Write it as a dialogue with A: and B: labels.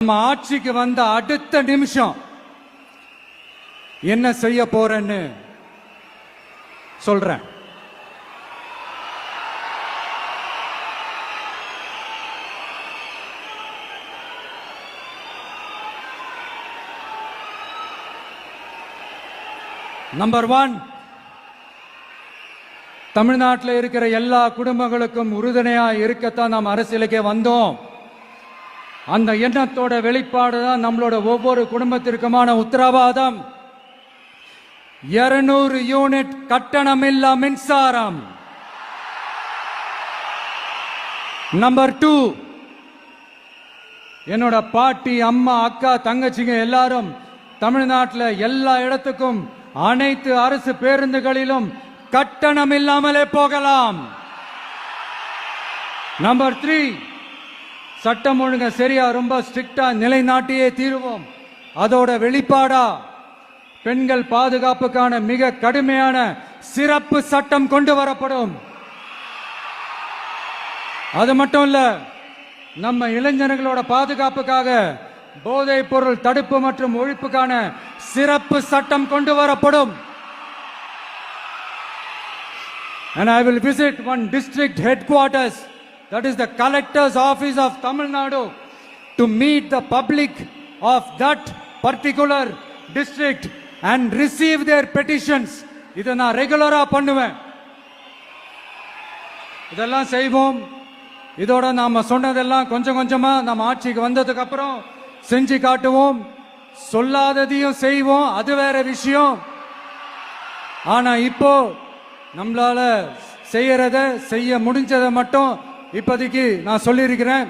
A: நம்ம ஆட்சிக்கு வந்த அடுத்த நிமிஷம் என்ன செய்ய போறேன்னு சொல்றேன். நம்பர் 1, தமிழ்நாட்டில் இருக்கிற எல்லா குடும்பங்களுக்கும் உறுதுணையா இருக்கத்தான் நாம் அரசியலுக்கே வந்தோம். அந்த எண்ணத்தோட வெளிப்பாடு தான் நம்மளோட ஒவ்வொரு குடும்பத்திற்குமான உத்தரவாதம். 200 யூனிட் கட்டணமில்லா மின்சாரம். நம்பர் 2, என்னோட பாட்டி, அம்மா, அக்கா, தங்கச்சிங்க எல்லாரும் தமிழ்நாட்டில் எல்லா இடத்துக்கும் அனைத்து அரசு பேருந்துகளிலும் கட்டணம் இல்லாமலே போகலாம். நம்பர் 3, சட்டம் ஒழுங்க சரியா ரொம்ப ஸ்ட்ரிக்டா நிலைநாட்டியே தீருவோம். அதோட வெளிப்பாடா பெண்கள் பாதுகாப்புக்கான மிக கடுமையான சிறப்பு சட்டம் கொண்டு வரப்படும். அது மட்டும் இல்ல, நம்ம இளைஞர்களோட பாதுகாப்புக்காக போதைப் பொருள் தடுப்பு மற்றும் ஒழிப்புக்கான சிறப்பு சட்டம் கொண்டு வரப்படும். And I will visit one district headquarters, that is the collector's office of Tamil Nadu, to meet the public of that particular district and receive their petitions. இதை நான் ரெகுலரா பண்ணுவேன். இதெல்லாம் செய்வோம். இதோட நாம சொன்னதெல்லாம் கொஞ்சம் கொஞ்சமா நம்ம ஆட்சிக்கு வந்ததுக்கு அப்புறம் செஞ்சு காட்டுவோம். சொல்லாததையும் செய்வோம், அது வேற விஷயம். ஆனா இப்போ நம்மளால செய்யறத செய்ய முடிஞ்சதை மட்டும் இப்போதைக்கு நான் சொல்லியிருக்கிறேன்.